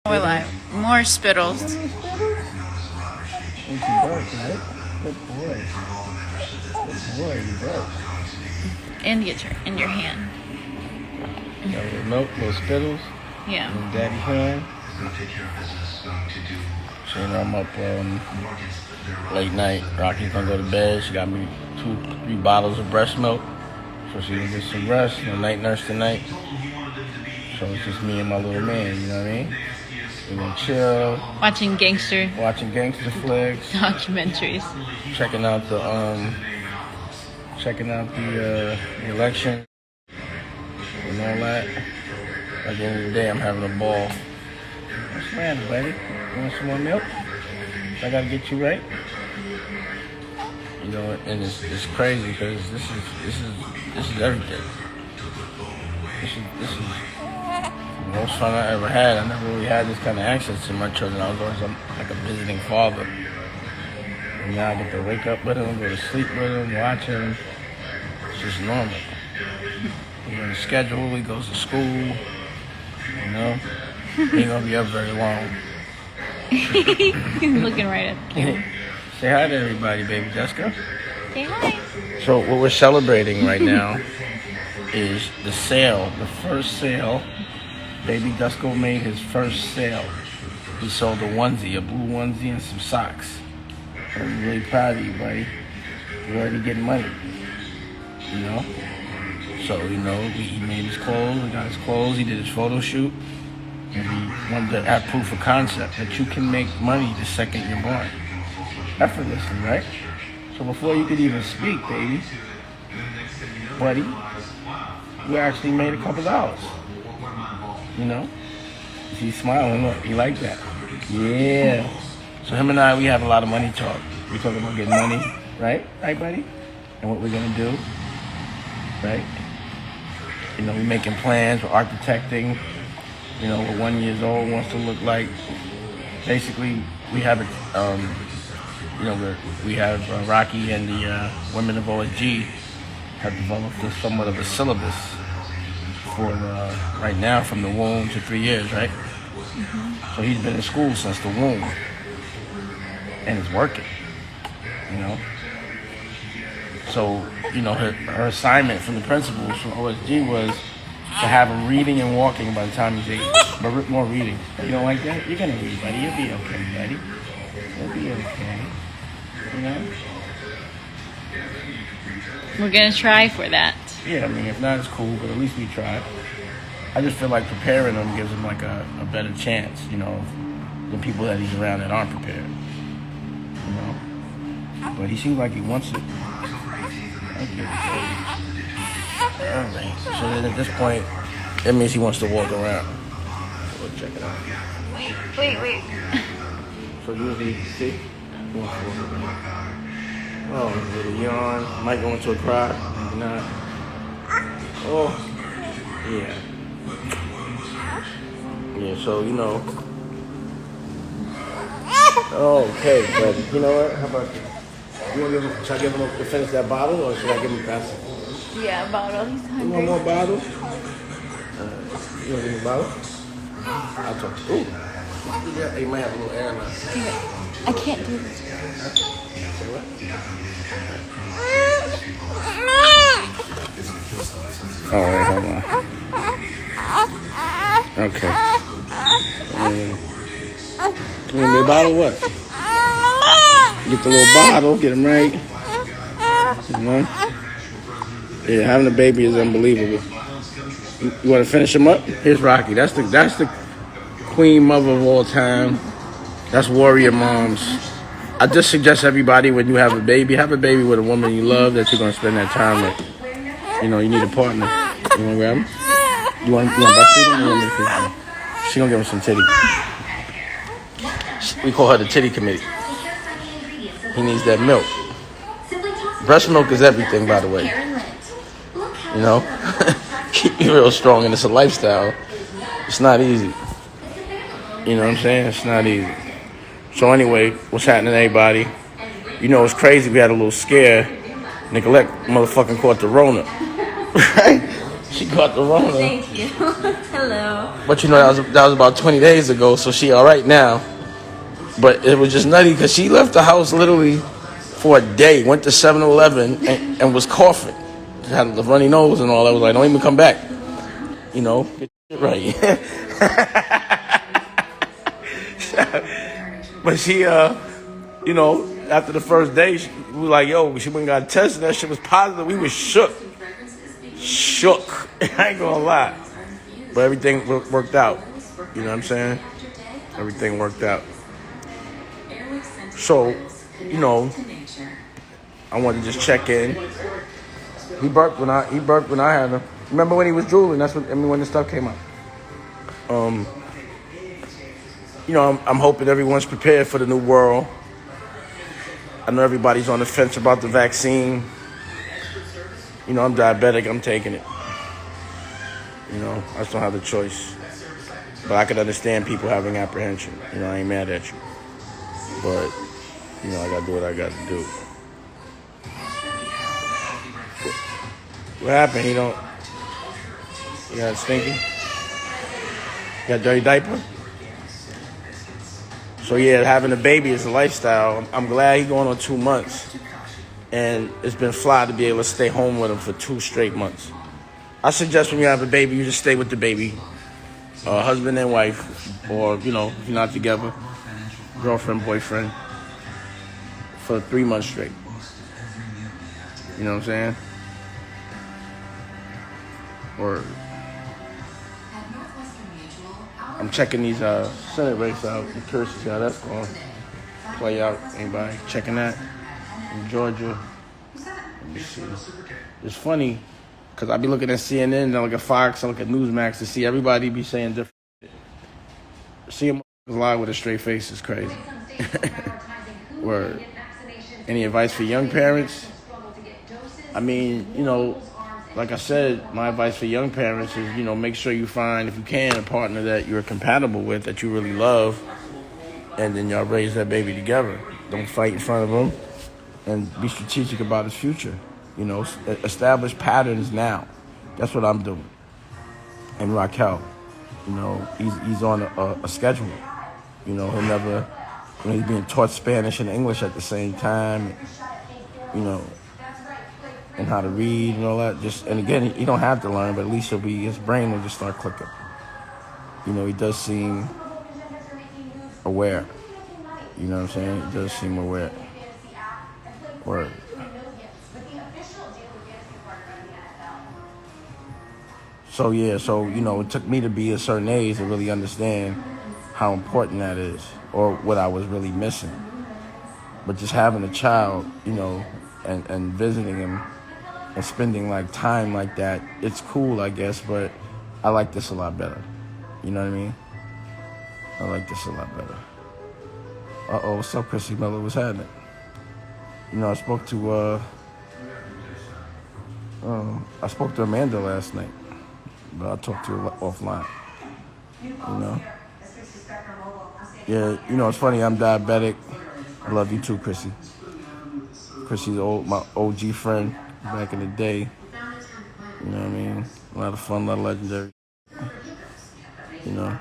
More live. More spittles. Good boy. Good boy, you broke. And get your in your hand. Got a little milk, little spittles. Yeah. And daddy hand. So I'm up late night. Rocky's gonna go to bed. She got me 2-3 bottles of breast milk. So she can get some rest. Night nurse tonight. So it's just me and my little man, you know what I mean? We're gonna chill. Watching gangster flicks. documentaries. Checking out the election and all that. At the end of the day, I'm having a ball. What's the matter, buddy? You want some more milk? I gotta get you right. You know, and it's crazy because this is everything. This is the most fun I ever had. I never really had this kind of access to my children. I was always like a visiting father. And now I get to wake up with them, go to sleep with them, watch them. It's just normal. He's on the schedule. He goes to school. You know, he ain't gonna be up very long. He's looking right at the camera. Say hi to everybody, baby Jessica. Say hi. So what we're celebrating right now is the sale, the first sale. Baby Dusko made his first sale. He sold a onesie, a blue onesie, and some socks. I'm really proud of you, buddy. You're already getting money. You know? So, you know, he made his clothes, we got his clothes, he did his photo shoot. And he wanted to have proof of concept that you can make money the second you're born. Effortlessly, right? So before you could even speak, baby, buddy, you actually made a couple dollars. You know? He's smiling, look, he like that. Yeah. So him and I, we have a lot of money talk. We talk about getting money, right? Right, buddy? And what we're gonna do, right? You know, we're making plans, we're architecting. You know, what 1 year old wants to look like. Basically, we have we have Rocky and the women of OSG have developed somewhat of a syllabus for right now from the womb to 3 years, right? Mm-hmm. So he's been in school since the womb, and it's working, you know. So, you know, her assignment from the principals from OSG was to have him reading and walking by the time he's 8, but more reading. You don't like that? You're gonna read, buddy. You'll be okay, buddy. You'll be okay. You know? We're gonna try for that. Yeah, I mean, if not, it's cool, but at least we tried. I just feel like preparing him gives him like a better chance, you know, than people that he's around that aren't prepared. You know? But he seems like he wants it. Thank you. Alright, so then at this point, that means he wants to walk around. So we'll check it out. Wait. So usually, see? He wants to walk around. Oh, a little yawn. Might go into a cry. Maybe not. Oh, yeah. Yeah, so, you know. Okay, but you know what? How about you? Should I give him to finish that bottle, or should I give him a pass? Yeah, a bottle. He's hungry. You want more bottle? You want to give me a bottle? I'll talk to you. Ooh. Yeah, you might have a little air now. I can't do this. Say what? All right, hold on. Okay. You want me a bottle or what? Get the little bottle, get him right. You know? Yeah, having a baby is unbelievable. You want to finish him up? Here's Rocky. That's the queen mother of all time. That's warrior moms. I just suggest everybody when you have a baby with a woman you love that you're gonna spend that time with. You know, you need a partner. You wanna grab him? You want breastfeed him? You want me to feed him? She gonna give him some titty. We call her the titty committee. He needs that milk. Breast milk is everything, by the way. You know, keep you real strong, and it's a lifestyle. It's not easy. You know what I'm saying? It's not easy. So anyway, what's happening, everybody? You know, it's crazy. We had a little scare. Nicolette motherfucking caught the Rona. Right? She caught the Rona. Thank you. Hello. But you know, that was about 20 days ago, so she all right now. But it was just nutty because she left the house literally for a day, went to 7-Eleven and was coughing. She had a runny nose and all that. Was like, don't even come back. You know, get your shit right. But she, you know, after the first day, we were like, yo, she went and got tested. That shit was positive. We was shook. I ain't gonna lie. But everything worked out. You know what I'm saying? Everything worked out. So, you know, I wanted to just check in. He burped when I had him. Remember when he was drooling? That's when the stuff came out. You know, I'm hoping everyone's prepared for the new world. I know everybody's on the fence about the vaccine. You know, I'm diabetic. I'm taking it. You know, I just don't have the choice. But I could understand people having apprehension. You know, I ain't mad at you. But, you know, I got to do what I got to do. What happened? You got stinky? You got a dirty diaper? So, yeah, having a baby is a lifestyle. I'm glad he's going on 2 months. And it's been fly to be able to stay home with him for 2 straight months. I suggest when you have a baby, you just stay with the baby. Husband and wife. Or, you know, if you're not together, girlfriend, boyfriend. For 3 months straight. You know what I'm saying? Or I'm checking these Senate race out. I'm curious to see how that's going to play out. Anybody checking that? In Georgia. Let me see. It's funny because I be looking at CNN and I look at Fox, I look at Newsmax to see everybody be saying different shit. Seeing live with a straight face is crazy. Word. Any advice for young parents? I mean, you know, like I said, my advice for young parents is, you know, make sure you find, if you can, a partner that you're compatible with, that you really love, and then y'all raise that baby together. Don't fight in front of him, and be strategic about his future. You know, establish patterns now. That's what I'm doing. And Raquel, you know, he's on a schedule. You know, he'll never, you know, he's being taught Spanish and English at the same time. You know, and how to read and all that. And again, he don't have to learn, but at least his brain will just start clicking. You know, he does seem aware. You know what I'm saying? He does seem aware. Word. So, yeah, you know, it took me to be a certain age to really understand how important that is, or what I was really missing. But just having a child, you know, and visiting him, and spending like time like that, it's cool, I guess, but I like this a lot better. You know what I mean? I like this a lot better. What's up, Chrissy Miller? What's happening? You know, I spoke to Amanda last night, but I'll talk to her offline. You know? Yeah, you know, it's funny, I'm diabetic. I love you too, Chrissy. Chrissy's my OG friend. Back in the day, you know what I mean? A lot of fun, a lot of legendary. You know?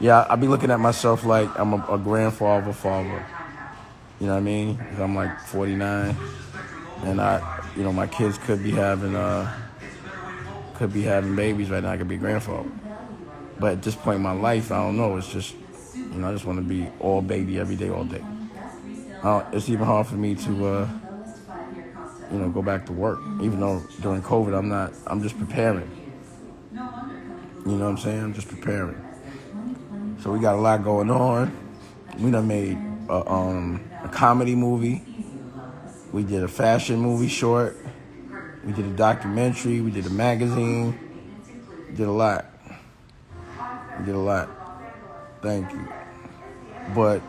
Yeah, I be looking at myself like I'm a grandfather, father. You know what I mean? 'Cause I'm like 49, and you know, my kids could be having babies right now. I could be a grandfather. But at this point in my life, I don't know. It's just, you know, I just want to be all baby every day, all day. It's even hard for me to, you know, go back to work. Even though during COVID, I'm just preparing. You know what I'm saying? I'm just preparing. So we got a lot going on. We done made a comedy movie. We did a fashion movie short. We did a documentary. We did a magazine. We did a lot. Thank you. But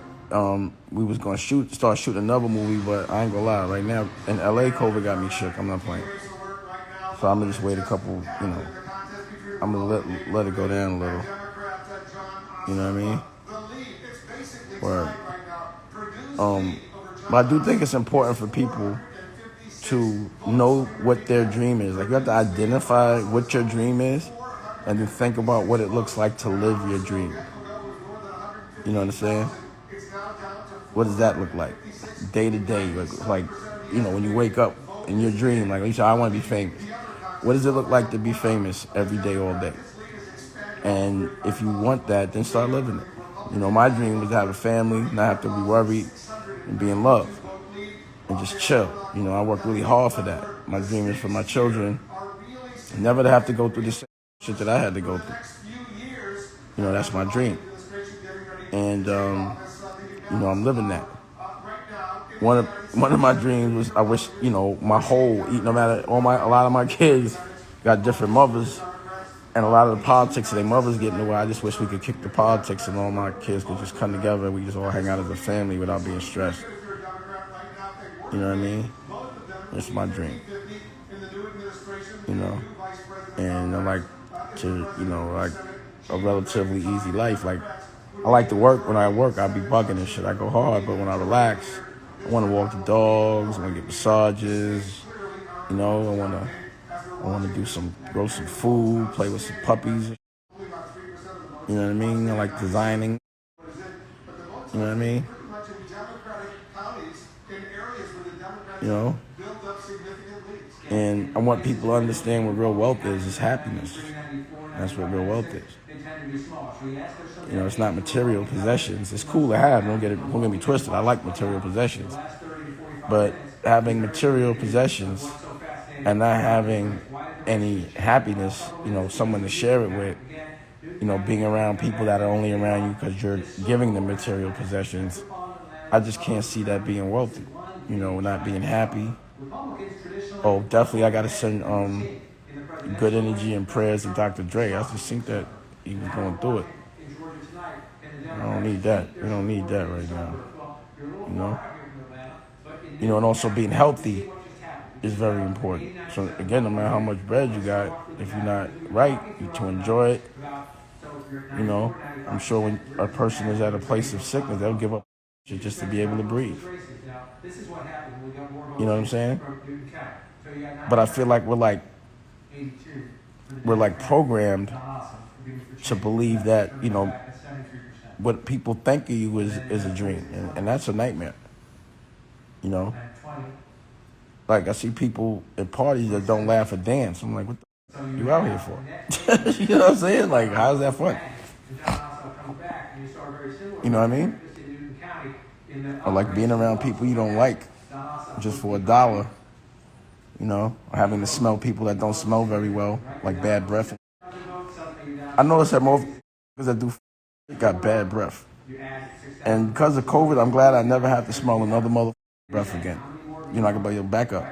we was gonna start shooting another movie, but I ain't gonna lie, right now in LA, COVID got me shook. I'm not playing. So I'm gonna just wait a couple, you know, I'm gonna let it go down a little. You know what I mean? But I do think it's important for people to know what their dream is. Like, you have to identify what your dream is and then think about what it looks like to live your dream. You know what I'm saying? What does that look like? Day to day, like, when you wake up in your dream, like you said, I want to be famous. What does it look like to be famous every day, all day? And if you want that, then start living it. My dream was to have a family, not have to be worried, and be in love, and just chill. I work really hard for that. My dream is for my children never to have to go through the same shit that I had to go through. That's my dream. And, I'm living that. One of my dreams was, I wish, my whole, no matter, a lot of my kids got different mothers, and a lot of the politics of their mothers get in the way. I just wish we could kick the politics and all my kids could just come together and we just all hang out as a family without being stressed. You know what I mean? It's my dream. And I like to, like a relatively easy life. Like, I like to work. When I work, I be bugging and shit. I go hard, but when I relax, I want to walk the dogs. I want to get massages. I want to grow some food, play with some puppies. You know what I mean? I like designing. You know what I mean? And I want people to understand what real wealth is. It's happiness. That's what real wealth is. It's not material possessions. It's cool to have. Don't get me twisted. I like material possessions. But having material possessions and not having any happiness, someone to share it with, being around people that are only around you because you're giving them material possessions, I just can't see that being wealthy, not being happy. Oh, definitely I got to send good energy and prayers to Dr. Dre. I just think that he was going through it. I don't need that. We don't need that right now, and also being healthy is very important. So again, no matter how much bread you got, if you're not right, to enjoy it, I'm sure when a person is at a place of sickness, they'll give up just to be able to breathe. You know what I'm saying? But I feel like we're programmed to believe that, what people think of you is a dream. And that's a nightmare. Like, I see people at parties that don't laugh or dance. I'm like, what the you out here for? You know what I'm saying? Like, how's that fun? You know what I mean? Or like being around people you don't like just for $1, or having to smell people that don't smell very well, like bad breath. I noticed that most because I do got bad breath. And because of COVID, I'm glad I never have to smell another mother breath again. I can buy your backup.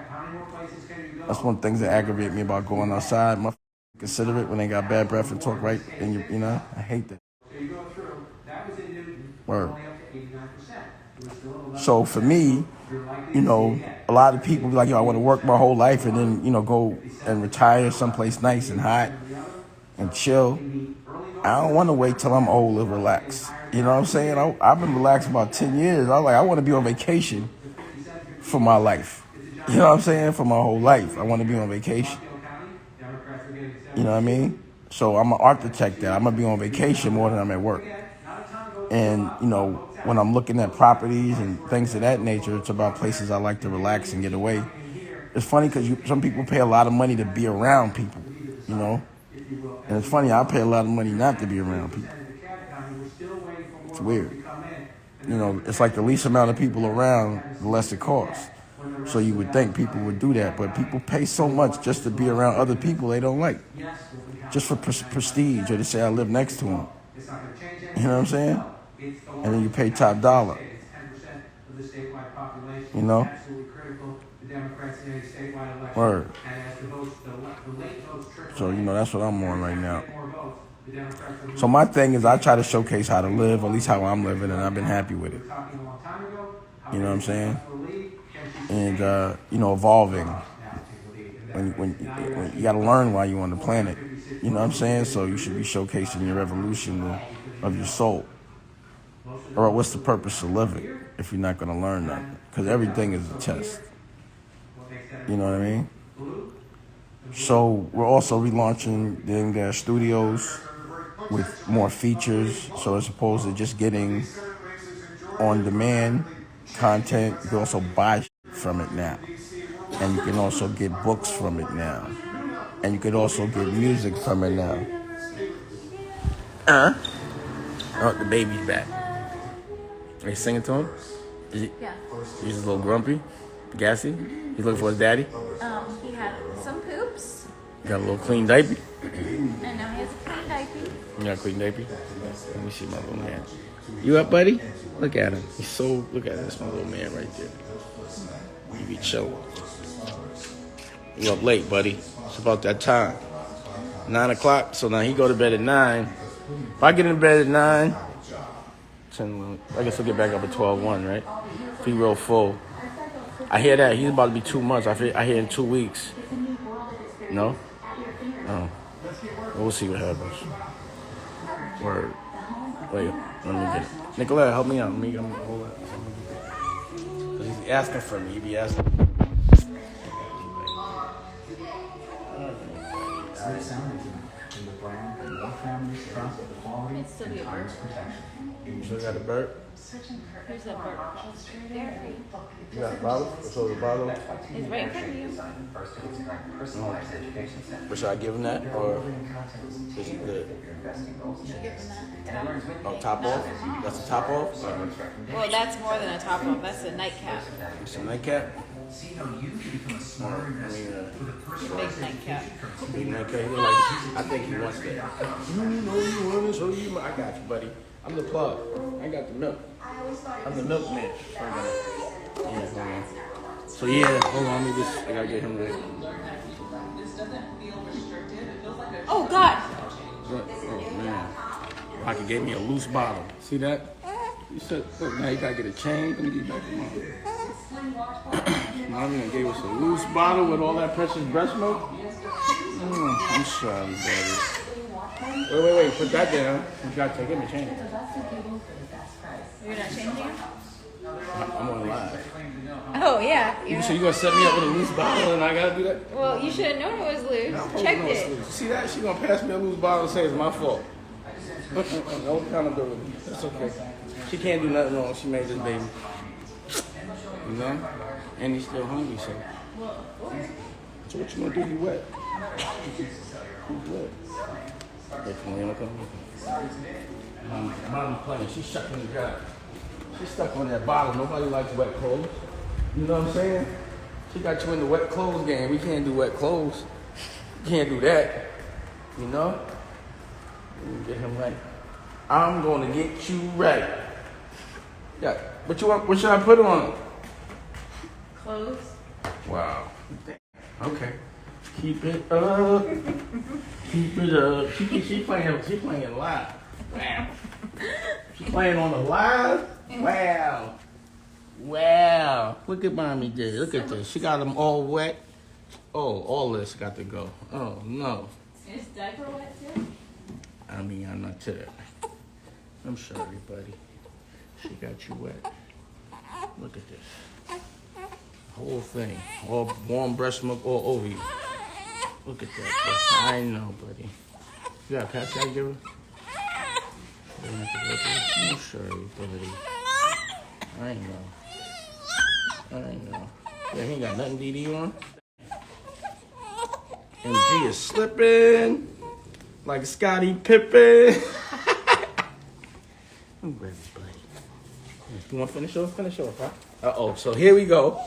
That's one of the things that aggravate me about going outside. My consider it when they got bad breath and talk right in your, I hate that. Word. So for me, a lot of people be like, I want to work my whole life and then, go and retire someplace nice and hot and chill. I don't want to wait till I'm old and relax. You know what I'm saying? I've been relaxed about 10 years. I want to be on vacation for my life. You know what I'm saying? For my whole life. I want to be on vacation. You know what I mean? So I'm an architect that I'm going to be on vacation more than I'm at work. And, when I'm looking at properties and things of that nature, it's about places I like to relax and get away. It's funny because some people pay a lot of money to be around people, And it's funny, I pay a lot of money not to be around people. It's weird. It's like the least amount of people around, the less it costs. So you would think people would do that, but people pay so much just to be around other people they don't like. Just for prestige, or to say I live next to them. You know what I'm saying? And then you pay top dollar. Word. So, that's what I'm on right now. So my thing is I try to showcase how to live, at least how I'm living, and I've been happy with it. You know what I'm saying? And, evolving. When you got to learn why you're on the planet. You know what I'm saying? So you should be showcasing your evolution of your soul. Or what's the purpose of living if you're not going to learn nothing? Because everything is a test. You know what I mean? So we're also relaunching the Engash Studios with more features. So as opposed to just getting on-demand content, you can also buy from it now. And you can also get books from it now. And you can also get music from it now. Oh, the baby's back. Are you singing to him? Yeah. He's a little grumpy, gassy. He's looking for his daddy. He had some poops, Got a little clean diaper. and now he has a clean diaper. You got a clean diaper? Let me see my little man. You up, buddy? Look at him. He's so, look at him. That's my little man right there. You be chilling. You up late, buddy. It's about that time. 9 o'clock, so now he go to bed at 9. If I get in bed at 9, 10, I guess I'll get back up at 12:01, right? If he real full. I hear that. He's about to be 2 months. I hear in 2 weeks. No? Oh. We'll see what happens. Word. Wait, let me get it. Nicolette, help me out. Hold on. Because he's asking for me. He be asking. It's still be a bird. You still got a bird? Where's that bird? There. You got a bottle? So the bottle? It's right in front of you. But should I give him that? Or is he good? Oh, top off? That's a top off? Well, that's more than a top off. That's a nightcap. It's a nightcap? Big nightcap. Big nightcap. He like, I think he wants that. You know you want it, so you. I got you, buddy. I'm the plug. I got the milk. I'm the milkman. Yeah, hold on. So yeah, hold on. Let me just. I gotta get him ready. Oh God! Oh man, Rocky gave me a loose bottle. See that? You said, look, now you gotta get a chain. Let me get back to mom. Mommy done gave us a loose bottle with all that precious breast milk. I'm sorry, baby. Wait. Put that down. You gotta take him a chain. You're not changing it? I'm on live. Oh yeah. So you gonna set me up with a loose bottle and I gotta do that? Well, you should have known it was loose. Checked it. See that? She gonna pass me a loose bottle and say it's my fault. No accountability. That's okay. She can't do nothing wrong. She made this baby. You know? And he's still hungry, so. So what you gonna do? He wet. He's wet. Mom's playing. She's shucking the guy. She's stuck on that bottle. Nobody likes wet clothes. You know what I'm saying? She got you in the wet clothes game. We can't do wet clothes. You can't do that. You know? Let me get him right. I'm gonna get you right. Yeah. What you want? What should I put on? Clothes. Wow. Okay. Keep it up. Keep it up. She playing live. Wow. She playing on the live. Wow. Wow. Look at mommy did. Look at this. She got them all wet. Oh, all this got to go. Oh no. Is diaper wet too? I mean, I'm not to that. I'm sorry, buddy. She got you wet. Look at this. Whole thing. All warm breast milk all over you. Look at that. Buddy. I know, buddy. You got a pat I give her? I'm sorry, buddy. I know. Yeah, he ain't got nothing DD on. MG is slipping like Scottie Pippen. I'm ready, buddy. You want to finish off? Finish off, huh? Uh-oh. So here we go.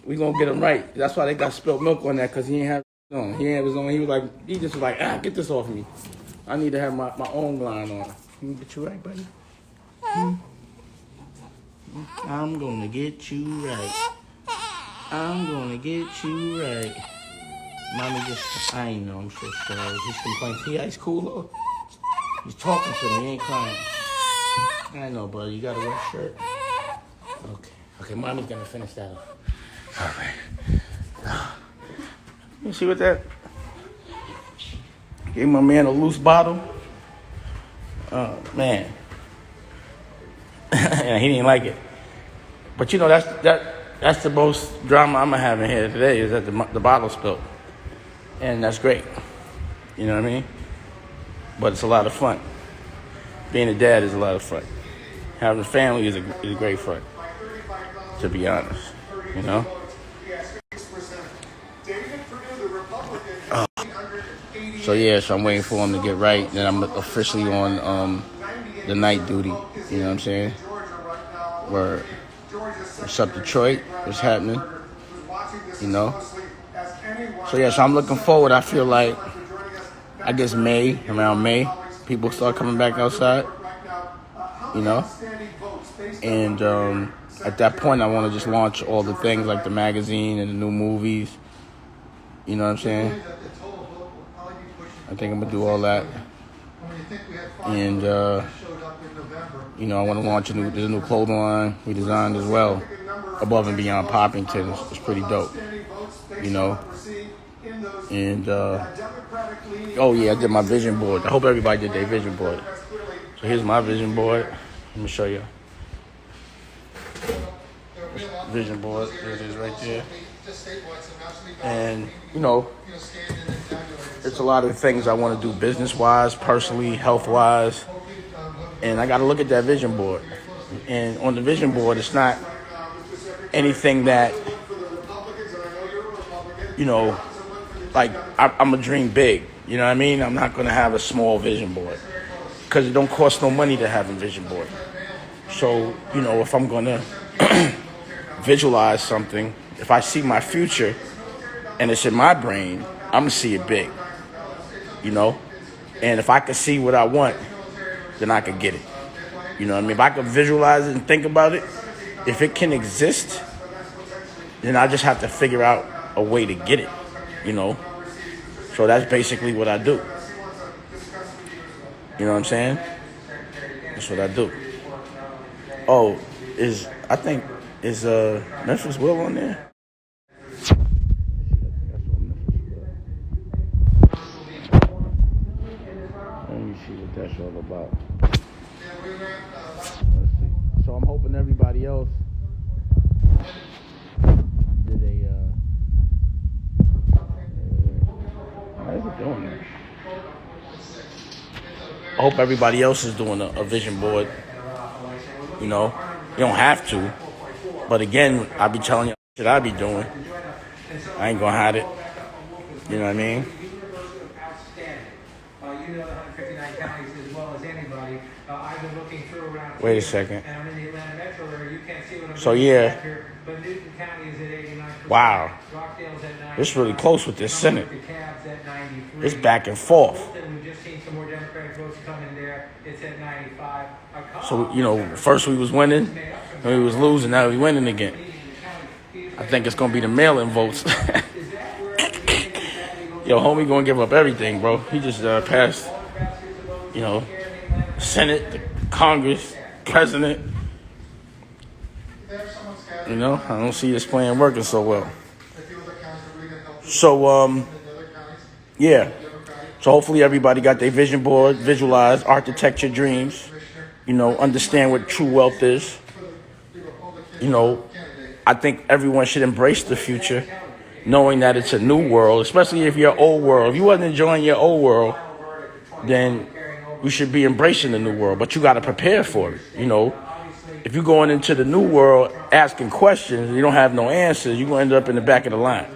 We gonna get him right. That's why they got spilled milk on that, because he ain't have it on. He ain't have his own. He just was like, get this off me. I need to have my own line on. Let me get you right, buddy. I'm gonna get you right. I'm gonna get you right. Mommy just, I know, I'm so sorry. He's complaining. See how he's cool though? He's talking to me, he ain't crying. I know, buddy. You got a wet shirt? Okay, mommy's gonna finish that up. All right. You see what that? Gave my man a loose bottle. Oh, man. And he didn't like it. But you know, That's the most drama I'm having here today is that the bottle spilled. And that's great. You know what I mean? But it's a lot of fun. Being a dad is a lot of fun. Having a family is a great fun, to be honest. You know? So I'm waiting for him to get right. Then I'm officially on the night duty. You know what I'm saying? Where what's up, Detroit? What's happening? You know? So I'm looking forward. I feel like, I guess around May, people start coming back outside. You know? And at that point, I want to just launch all the things like the magazine and the new movies. You know what I'm saying? I think I'm going to do all that. And, I want to launch there's a new clothing line we designed as well. Above and Beyond Poppington. It's pretty dope. You know? And, I did my vision board. I hope everybody did their vision board. So here's my vision board. Let me show you. Vision board. There it is right there. And, it's a lot of things I want to do business-wise, personally, health-wise. And I got to look at that vision board. And on the vision board, it's not anything that, like I'm going to dream big. You know what I mean? I'm not going to have a small vision board because it don't cost no money to have a vision board. So, if I'm going to visualize something, if I see my future and it's in my brain, I'm going to see it big, And if I can see what I want, then I can get it. You know what I mean? If I can visualize it and think about it, if it can exist, then I just have to figure out a way to get it, So that's basically what I do. You know what I'm saying? That's what I do. Oh, is Memphis Will on there? Let me see what that's all about. Let's see. So I'm hoping everybody else did how is it doing that? I hope everybody else is doing a vision board. You don't have to. But again, I be telling you what I be doing. I ain't gonna hide it. You know what I mean? Wait a second. So wow. It's really close with this Senate. It's back and forth. So, first we was winning, and we was losing, now we winning again. I think it's going to be the mail-in votes. Yo, homie going to give up everything, bro. He just passed, Senate, the Congress, President. I don't see this plan working so well. So, So hopefully everybody got their vision board, visualize, architect your dreams, understand what true wealth is. I think everyone should embrace the future, knowing that it's a new world, especially if you're old world. If you wasn't enjoying your old world, then you should be embracing the new world, but you got to prepare for it. If you're going into the new world asking questions, you don't have no answers, you're going to end up in the back of the line.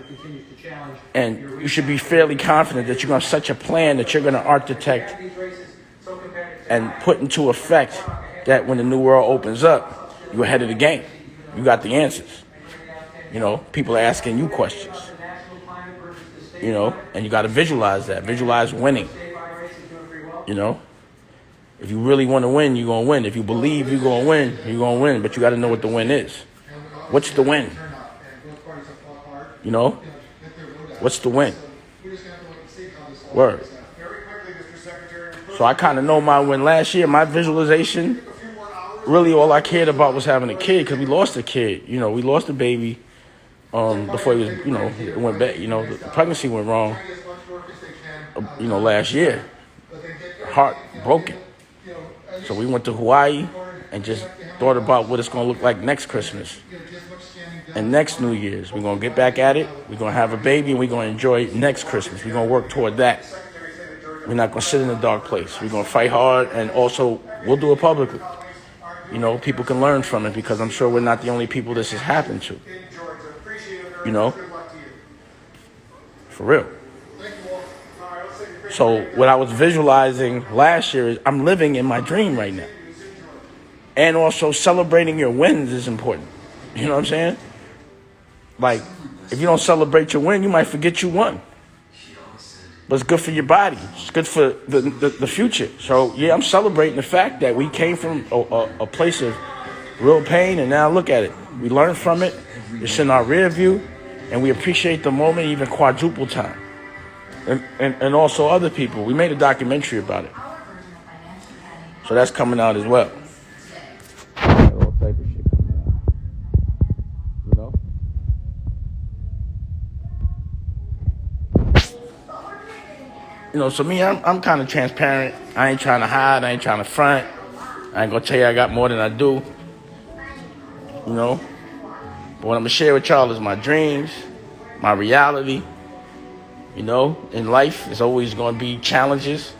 And you should be fairly confident that you're going to set a plan that you're going to architect and put into effect that when the new world opens up, you're ahead of the game. You got the answers. People are asking you questions. And you got to visualize that. Visualize winning. If you really want to win, you're going to win. If you believe you're going to win, you're going to win. But you got to know what the win is. What's the win? What's the win? Word. So I kind of know my win last year. My visualization, really all I cared about was having a kid because we lost a kid. We lost a baby before he was, it went back. The pregnancy went wrong, last year. Heart broken. So we went to Hawaii and just thought about what it's going to look like next Christmas. And next New Year's, we're going to get back at it. We're going to have a baby, and we're going to enjoy next Christmas. We're going to work toward that. We're not going to sit in a dark place. We're going to fight hard, and also we'll do it publicly. You know, people can learn from it because I'm sure we're not the only people this has happened to. You know? For real. So what I was visualizing last year is I'm living in my dream right now. And also celebrating your wins is important. You know what I'm saying? Like, if you don't celebrate your win, you might forget you won. But it's good for your body. It's good for the future. So, yeah, I'm celebrating the fact that we came from a place of real pain, and now look at it. We learned from it. It's in our rear view, and we appreciate the moment even quadruple time. And also other people. We made a documentary about it. So that's coming out as well. All type of shit coming out. You know? You know, so me, I'm kind of transparent. I ain't trying to hide. I ain't trying to front. I ain't going to tell you I got more than I do. You know? But what I'm going to share with y'all is my dreams, my reality. You know, in life, there's always going to be challenges.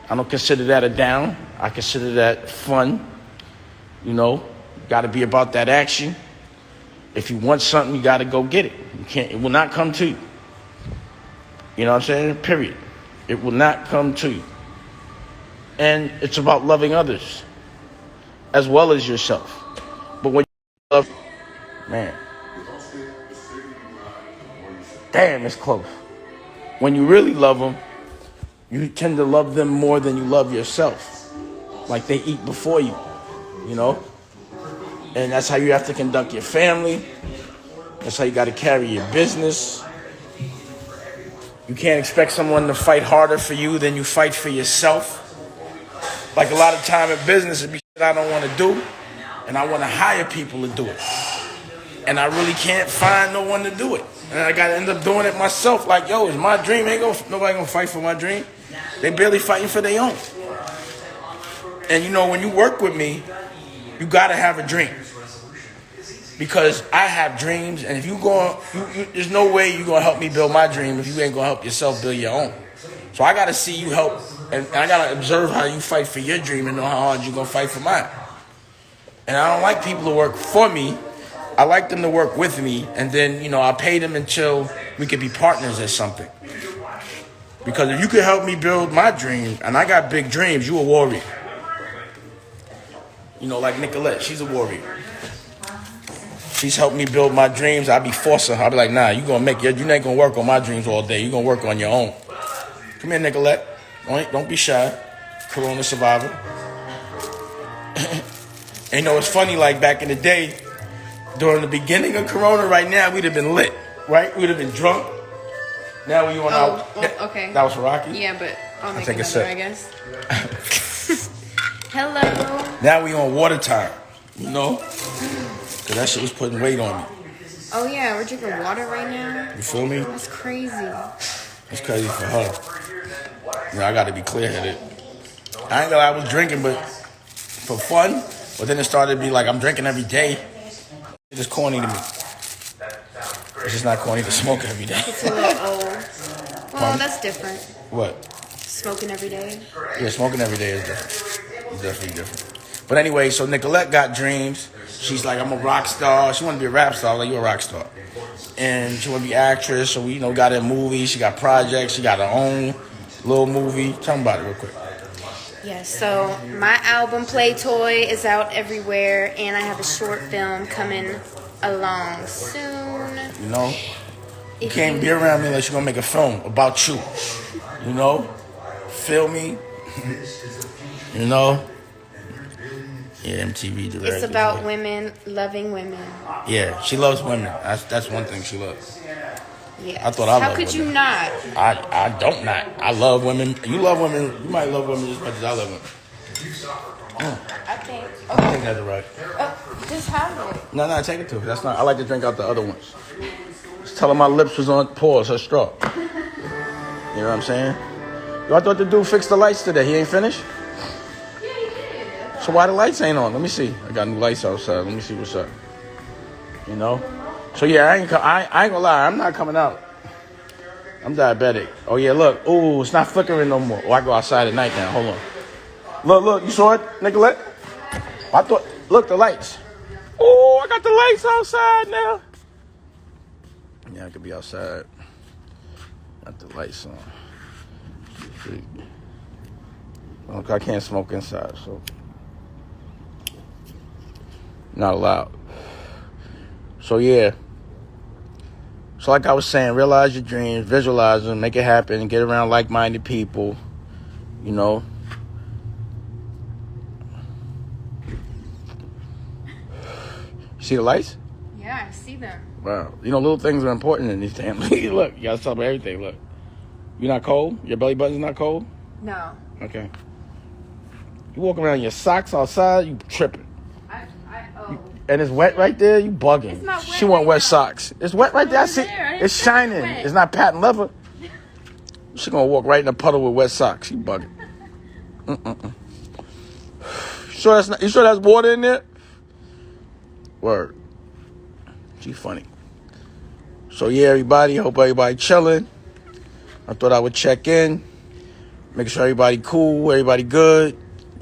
I don't consider that a down. I consider that fun. You know, got to be about that action. If you want something, you got to go get it. It will not come to you. You know what I'm saying? Period. It will not come to you. And it's about loving others as well as yourself. But when you love, man, damn, it's close. When you really love them, you tend to love them more than you love yourself. Like they eat before you, you know? And that's how you have to conduct your family. That's how you got to carry your business. You can't expect someone to fight harder for you than you fight for yourself. Like a lot of time in business, it'd be shit I don't want to do, and I want to hire people to do it. And I really can't find no one to do it. And I got to end up doing it myself. Like, yo, it's my dream. Nobody going to fight for my dream. They barely fighting for their own. And, you know, when you work with me, you got to have a dream. Because I have dreams, and if there's no way you're going to help me build my dream if you ain't going to help yourself build your own. So I got to see you help, and I got to observe how you fight for your dream and know how hard you're going to fight for mine. And I don't like people to work for me. I like them to work with me, and then, you know, I'll pay them until we could be partners at something. Because if you could help me build my dream, and I got big dreams, you a warrior. You know, like Nicolette, she's a warrior. She's helped me build my dreams. I'll be forcing her. I'll be like, nah, you ain't going to work on my dreams all day. You're going to work on your own. Come here, Nicolette. Don't be shy. Corona survivor. And you know, it's funny, like back in the day, during the beginning of Corona, right now, we'd have been lit, right? We'd have been drunk. Now we on out. Well, okay. That was for Rocky? Yeah, but I'll make take another, a sip. I guess. Hello. Now we on water time, you know? Because that shit was putting weight on me. Oh, yeah, we're drinking water right now. You feel me? That's crazy. It's crazy for her. You know, I got to be clear-headed. I ain't gonna lie, I was drinking, but for fun. But then it started to be like, I'm drinking every day. It's just corny to me. It's just not corny to smoke every day. It's a little old. Well, that's different. What? Smoking every day. Yeah, smoking every day is different. It's definitely different. But anyway, so Nicolette got dreams. She's like, I'm a rock star. She want to be a rap star. I'm like, you're a rock star. And she want to be an actress. So we, you know, got in movies. She got projects. She got her own little movie. Tell me about it real quick. Yeah, so my album Play Toy is out everywhere, and I have a short film coming along soon. You know? You can't be around me unless you're going to make a film about you. You know? Feel me? You know? Yeah, MTV director. It's about women loving women. Yeah, she loves women. That's one thing she loves. Yeah. I thought I How loved could women. you not? I don't not. I love women. You love women. You might love women as much as I love women. I think. I think that's right. Just have it. No, take it to her. That's not. I like to drink out the other ones. Just tell her my lips was on pause. Her straw. You know what I'm saying? Yo, I thought the dude fixed the lights today. He ain't finished? Yeah, he did. So why the lights ain't on? Let me see. I got new lights outside. Let me see what's up. You know? So yeah, I ain't gonna lie, I'm not coming out. I'm diabetic. Oh yeah, look. Ooh, it's not flickering no more. Oh, I go outside at night now. Hold on. Look, you saw it, Nicolette? I thought, look, the lights. Oh, I got the lights outside now. Yeah, I could be outside. Got the lights on. See? Look, I can't smoke inside, so not allowed. So yeah. So like I was saying, realize your dreams, visualize them, make it happen, and get around like-minded people. You know. See the lights? Yeah, I see them. Wow. You know, little things are important in these times. Look, you gotta talk about everything. Look. You're not cold? Your belly button's not cold? No. Okay. You walk around in your socks outside, you tripping. And it's wet right there, you bugging. It's not wet. She want wet socks. It's wet right there. I see. It's shining. It's not patent leather. She gonna walk right in a puddle with wet socks. You bugging. You sure that's water in there? Word. She funny. So yeah, everybody. Hope everybody chilling. I thought I would check in, make sure everybody cool, everybody good.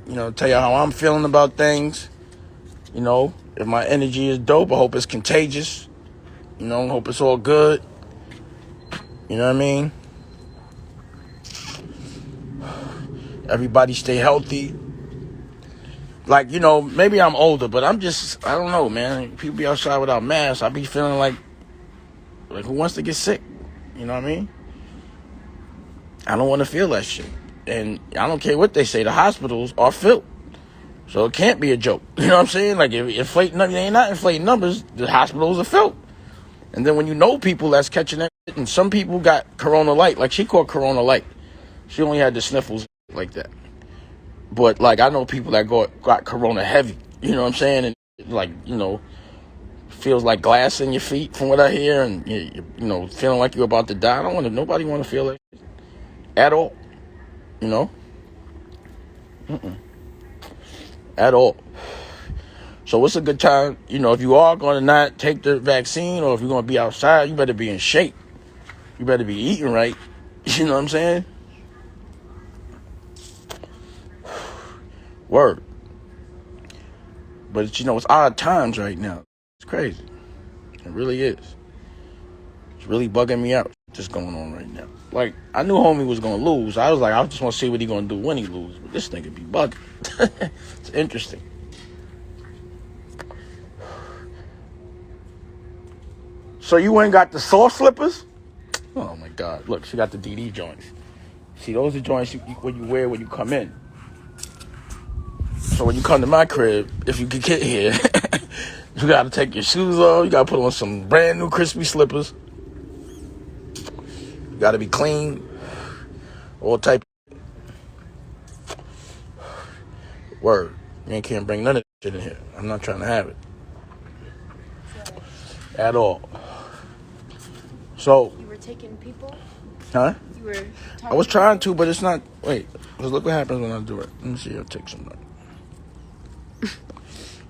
You know, tell you how I'm feeling about things. You know, if my energy is dope, I hope it's contagious. You know, I hope it's all good. You know what I mean? Everybody stay healthy. Like, you know, maybe I'm older, but I don't know, man. People be outside without masks. I be feeling like who wants to get sick? You know what I mean? I don't want to feel that shit. And I don't care what they say. The hospitals are filled. So it can't be a joke. You know what I'm saying? Like, if inflating numbers, they ain't not inflating numbers. The hospitals are filled. And then when you know people that's catching that, and some people got Corona Light. Like, she caught Corona Light. She only had the sniffles like that. But, like, I know people that got Corona heavy. You know what I'm saying? And, like, you know, feels like glass in your feet from what I hear. And, you know, feeling like you're about to die. Nobody want to feel that at all. You know? At all. So it's a good time, you know, if you are going to not take the vaccine or if you're going to be outside, you better be in shape. You better be eating right. You know what I'm saying? Word. But, it's, you know, it's odd times right now. It's crazy. It really is. It's really bugging me out, just going on right now. Like, I knew homie was going to lose. I was like, I just want to see what he going to do when he loses. But this nigga be bugging. It's interesting. So you ain't got the soft slippers? Oh, my God. Look, she got the DD joints. See, those are joints when you wear when you come in. So when you come to my crib, if you can get here, you got to take your shoes off. You got to put on some brand new crispy slippers. You got to be clean. All type of word. You can't bring none of that shit in here. I'm not trying to have it. At all. So. You were taking people? Huh? You were talking. I was trying to, but it's not. Wait. Because look what happens when I do it. Let me see. I'll take some.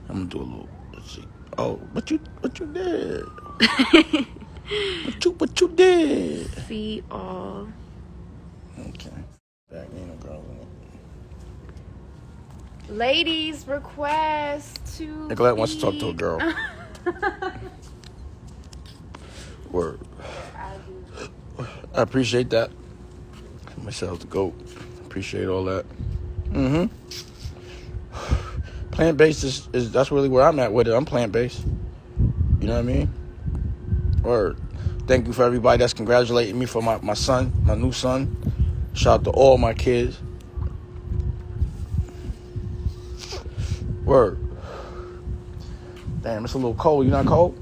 I'm going to do a little. Let's see. Oh, what you did? what you did? Feet all. Okay. Back ain't no girl in it. Ladies request to. Nicolette wants to talk to a girl. Word. I appreciate that. Myself the GOAT. Appreciate all that. Plant-based is that's really where I'm at with it. I'm plant-based. You know what I mean? Word. Thank you for everybody that's congratulating me for my son, my new son. Shout out to all my kids. Word. Damn, it's a little cold. You not cold?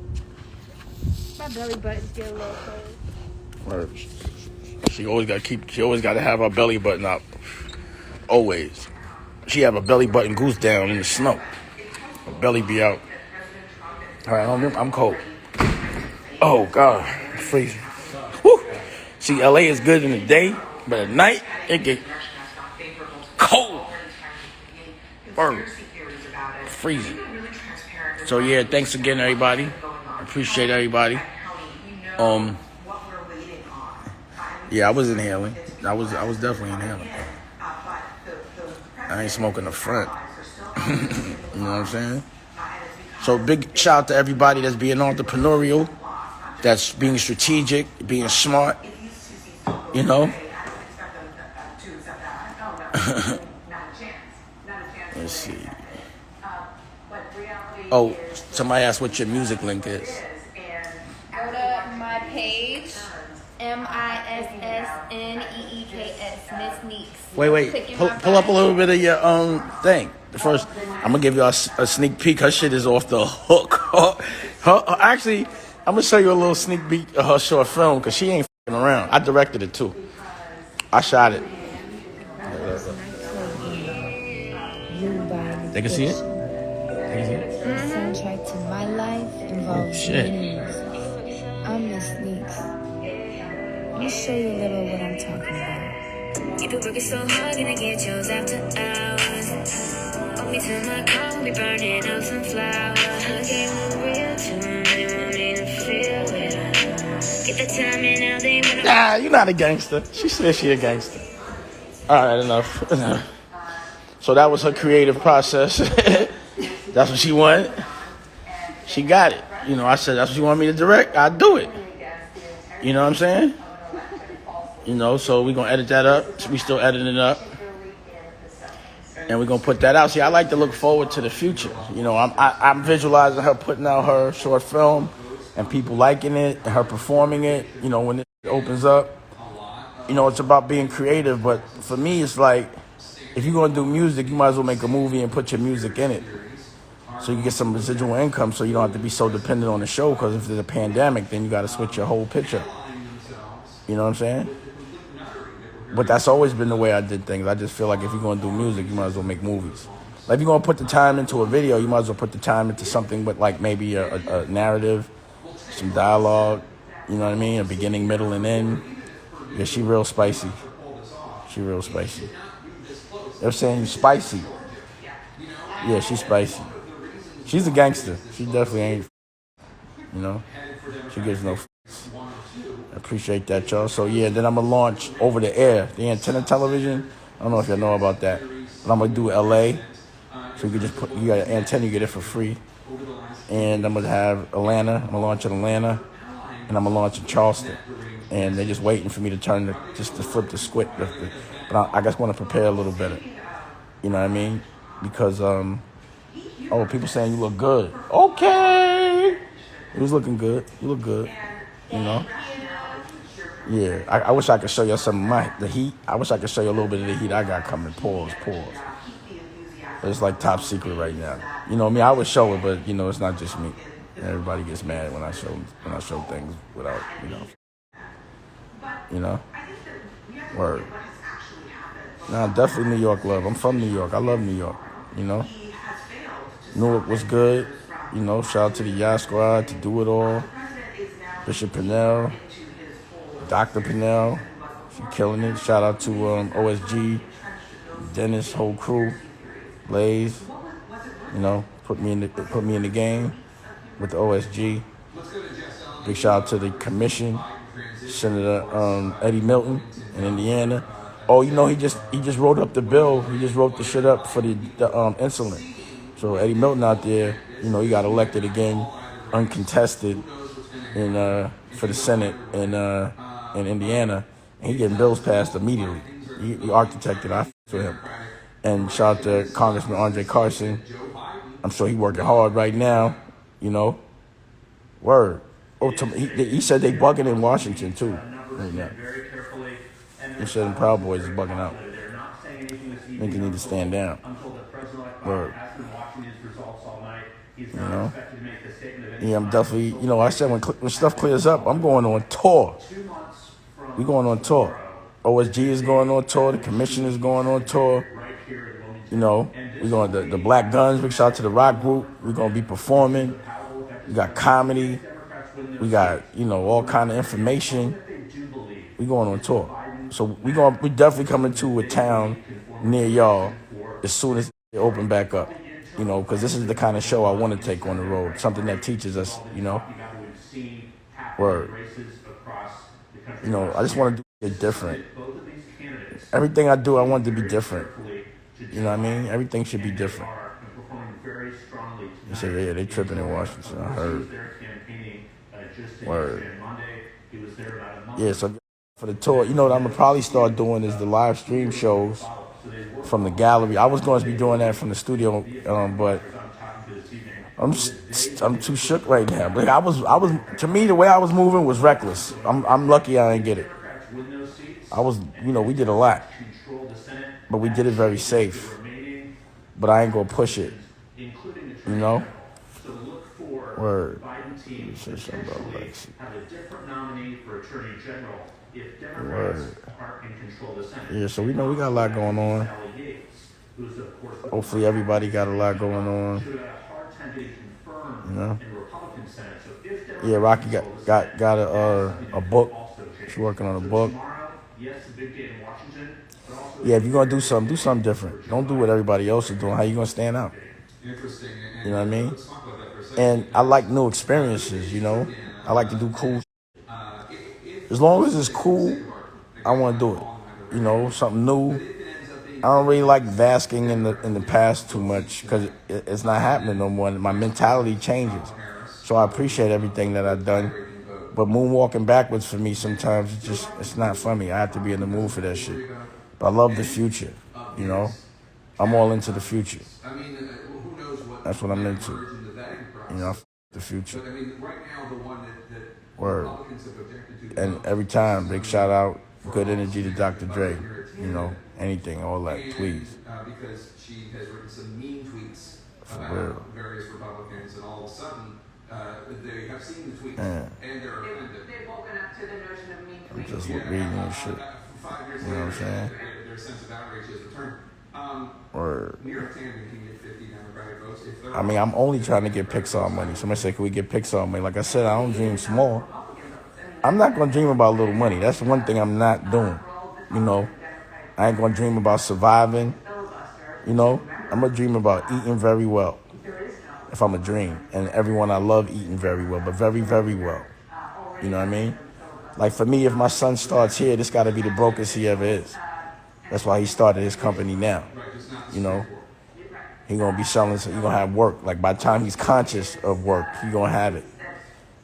My belly buttons get a little cold. Word. She always got to have her belly button up. Always. She have a belly button goose down in the snow. Her belly be out. All right, I'm cold. Oh, God. I'm freezing. Whew. See, LA is good in the day, but at night, it get cold. Burn. Freezing. So, yeah, thanks again, everybody. I appreciate everybody. Yeah, I was inhaling. I was definitely inhaling. I ain't smoking the front. You know what I'm saying? So big shout out to everybody that's being entrepreneurial, that's being strategic, being smart. You know? Let's see. Oh, somebody asked what your music link is. Go to my page, MISSNEEKS, Miss Neeks. Wait. Pull up a little bit of your thing. First, I'm gonna give you a sneak peek. Her shit is off the hook. Actually, I'm gonna show you a little sneak peek of her short film because she ain't f***ing around. I directed it too. I shot it. They can see it? Soundtrack to my life involves meanings. I'm Miss Neeks. Let me show you a little what I'm talking about. You been working so hard, gonna get yours after hours. Want me to my car, we'll be burning up some flowers. I gave them real to them, they want me to feel it. Get the time and now they wanna. Nah, you're not a gangster. She said she a gangster. All right, enough. So that was her creative process. That's what she wanted. She got it. You know, I said, that's what you want me to direct? I'll do it. You know what I'm saying? You know, so we're going to edit that up. We still editing it up. And we're going to put that out. See, I like to look forward to the future. You know, I'm visualizing her putting out her short film and people liking it and her performing it, you know, when it opens up. You know, it's about being creative. But for me, it's like, if you're going to do music, you might as well make a movie and put your music in it. So you get some residual income so you don't have to be so dependent on the show, because if there's a pandemic, then you got to switch your whole picture. You know what I'm saying? But that's always been the way I did things. I just feel like if you're going to do music, you might as well make movies. Like if you're going to put the time into a video, you might as well put the time into something with like maybe a narrative, some dialogue, you know what I mean? A beginning, middle, and end. Yeah, she real spicy. She real spicy. They're saying you spicy. Yeah, she's spicy. She's a gangster. She definitely ain't, you know. She gives no f***s. I appreciate that, y'all. So, yeah, then I'm going to launch over the air, the antenna television. I don't know if y'all know about that. But I'm going to do LA. So you can just you got an antenna, you get it for free. And I'm going to have Atlanta. I'm going to launch in Atlanta. And I'm going to launch in Charleston. And they're just waiting for me to just to flip the squid. But I just want to prepare a little better. You know what I mean? Because, people saying you look good. Okay. He was looking good. You look good. You know? Yeah. I wish I could show you some of the heat. I wish I could show you a little bit of the heat I got coming. Pause. But it's like top secret right now. You know me, I would show it, but, you know, it's not just me. Everybody gets mad when I show things without, you know. You know? Word. Nah, definitely New York love. I'm from New York. I love New York, you know? Newark was good. You know, shout out to the Yacht Squad, to Do It All. Bishop Pinnell. Dr. Pinnell. She killing it. Shout out to OSG. Dennis, whole crew. Blaze. You know, put me in the game with the OSG. Big shout out to the commission. Senator Eddie Milton in Indiana. Oh, you know, he just wrote up the bill. He just wrote the shit up for the insulin. So Eddie Milton out there, you know, he got elected again, uncontested, for the Senate in Indiana, and he getting bills passed immediately. He architected. I for him. And shout out to Congressman Andre Carson. I'm sure he working hard right now. You know, word. Oh, he said they bugging in Washington too right now. He said the Proud Boys is bugging out. I think they need to stand down. Word. You know? Yeah, I'm definitely, you know, I said when stuff clears up, I'm going on tour. We going on tour. OSG is going on tour. The commission is going on tour. You know, we going the Black Guns. Big shout out to the rock group. We're going to be performing. We got comedy. We got, you know, all kind of information. We going on tour. So we definitely coming to a town near y'all as soon as they open back up. You know, because this is the kind of show I want to take on the road. Something that teaches us, you know. Word. You know, I just want to do it different. Everything I do, I want it to be different. You know what I mean? Everything should be different. You say, yeah, they tripping in Washington. I heard. Word. Yeah, so for the tour, you know what I'm gonna probably start doing is the live stream shows from the gallery. I was going to be doing that from the studio, but I'm too shook right now. But I was to me the way I was moving was reckless. I'm lucky I didn't get it. I was, you know, we did a lot, but we did it very safe. But I ain't gonna push it, you know. Word. You said something about Lexi. Word. Yeah, so we know we got a lot going on. Hopefully everybody got a lot going on. You know. Yeah, Rocky got a book. She's working on a book. Yeah, if you're gonna do something different. Don't do what everybody else is doing. How you gonna stand out? You know what I mean? And I like new experiences, you know. I like to do cool shit. As long as it's cool, I want to do it. You know, something new. I don't really like basking in the past too much because it's not happening no more. My mentality changes. So I appreciate everything that I've done. But moonwalking backwards for me sometimes, it's not for me. I have to be in the mood for that shit. But I love the future, you know. I'm all into the future. That's what I'm into. You know, the future. Word. And every time, big shout out, good energy to Dr. Dre. You know, anything, all that, please. Because she has written some mean tweets about various Republicans, and all of a sudden, they have seen the tweets, and they're offended. They've woken up to the notion of mean tweets. I'm just reading this shit. 5 years you know what I'm saying? Their sense of outrage has returned. Word. Near Tandon can get 50 Democratic votes. I mean, I'm only trying to get Pixar money. Somebody said, can we get Pixar money? Like I said, I don't dream small. I'm not going to dream about little money. That's the one thing I'm not doing. You know, I ain't going to dream about surviving. You know, I'm going to dream about eating very well. If I'm a dream. And everyone I love eating very well, but very, very well. You know what I mean? Like for me, if my son starts here, this got to be the brokest he ever is. That's why he started his company now. You know, he going to be selling, so he going to have work. Like by the time he's conscious of work, he going to have it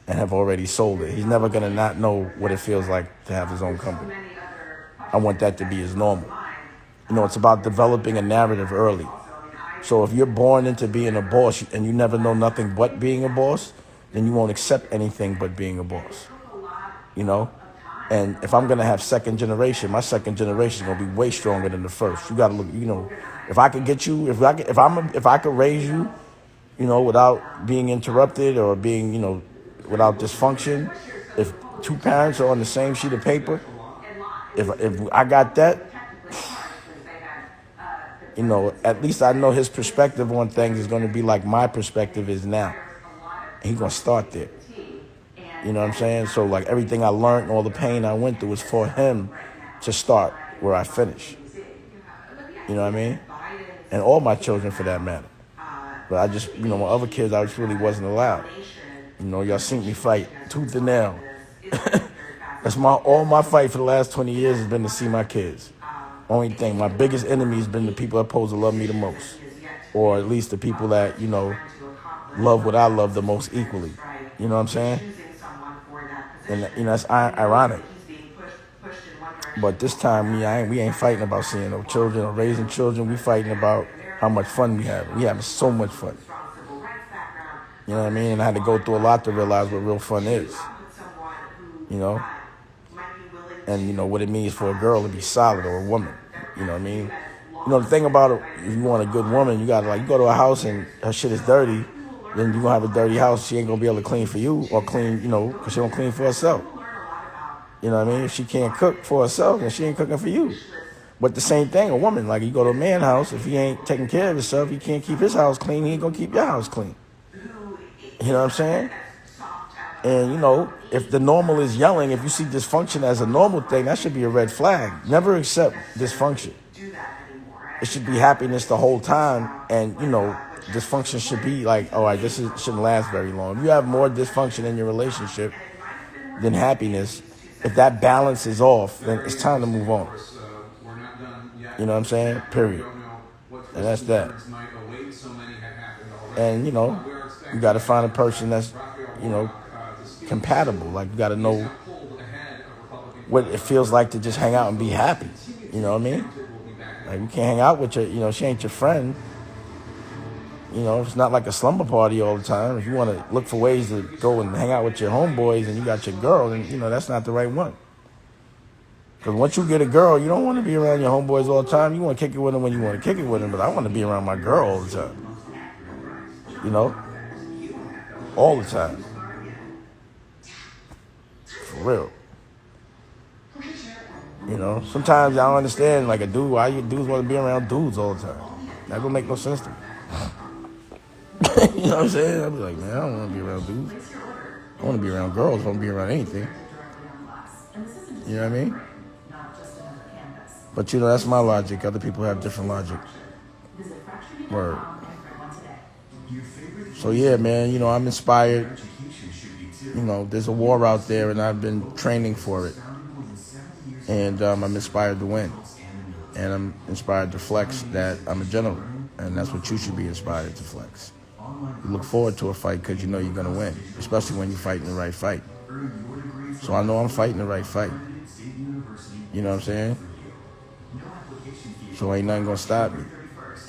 and have already sold it. He's never going to not know what it feels like to have his own company. I want that to be his normal. You know, it's about developing a narrative early. So if you're born into being a boss and you never know nothing but being a boss, then you won't accept anything but being a boss. You know? And if I'm going to have second generation, my second generation is going to be way stronger than the first. You got to look, you know, if I could get you, if I could raise you, you know, without being interrupted or being, you know, without dysfunction, if two parents are on the same sheet of paper, if I got that, you know, at least I know his perspective on things is going to be like my perspective is now. And he's going to start there. You know what I'm saying? So, like, everything I learned and all the pain I went through was for him to start where I finish. You know what I mean? And all my children, for that matter. But I just, you know, my other kids, I just really wasn't allowed. You know, y'all seen me fight tooth and nail. That's all my fight for the last 20 years has been to see my kids. Only thing, my biggest enemy has been the people that supposed to love me the most. Or at least the people that, you know, love what I love the most equally. You know what I'm saying? And, you know, that's ironic. But this time, we ain't fighting about seeing no children or raising children. We fighting about how much fun we have. We having so much fun. You know what I mean? And I had to go through a lot to realize what real fun is. You know? And, you know, what it means for a girl to be solid or a woman. You know what I mean? You know, the thing about it, if you want a good woman, you got to, like, you go to a house and her shit is dirty, then you're going to have a dirty house. She ain't going to be able to clean for you or clean, you know, because she don't clean for herself. You know what I mean? If she can't cook for herself, then she ain't cooking for you. But the same thing, a woman, like you go to a man's house, if he ain't taking care of himself, he can't keep his house clean, he ain't going to keep your house clean. You know what I'm saying? And, you know, if the normal is yelling, if you see dysfunction as a normal thing, that should be a red flag. Never accept dysfunction. It should be happiness the whole time. And, you know, dysfunction should be like, all right, shouldn't last very long. If you have more dysfunction in your relationship than happiness, if that balance is off, then it's time to move on. You know what I'm saying? Period. And that's that. And, you know, you got to find a person that's, you know, compatible. Like, you got to know what it feels like to just hang out and be happy. You know what I mean? Like, you can't hang out with your, you know, she ain't your friend. You know, it's not like a slumber party all the time. If you want to look for ways to go and hang out with your homeboys and you got your girl, then, you know, that's not the right one. Because once you get a girl, you don't want to be around your homeboys all the time. You want to kick it with them when you want to kick it with them, but I want to be around my girl all the time. You know? All the time. For real. You know, sometimes I don't understand, like, why you dudes want to be around dudes all the time. That don't make no sense to me. You know what I'm saying? I'll be like, man, I don't want to be around dudes. I want to be around girls. I don't want to be around anything. You know what I mean? But, you know, that's my logic. Other people have different logic. Word. So, yeah, man, you know, I'm inspired. You know, there's a war out there, and I've been training for it. And I'm inspired to win. And I'm inspired to flex that I'm a gentleman. And that's what you should be inspired to flex. You look forward to a fight because you know you're going to win, especially when you're fighting the right fight. So I know I'm fighting the right fight. You know what I'm saying? So ain't nothing going to stop me,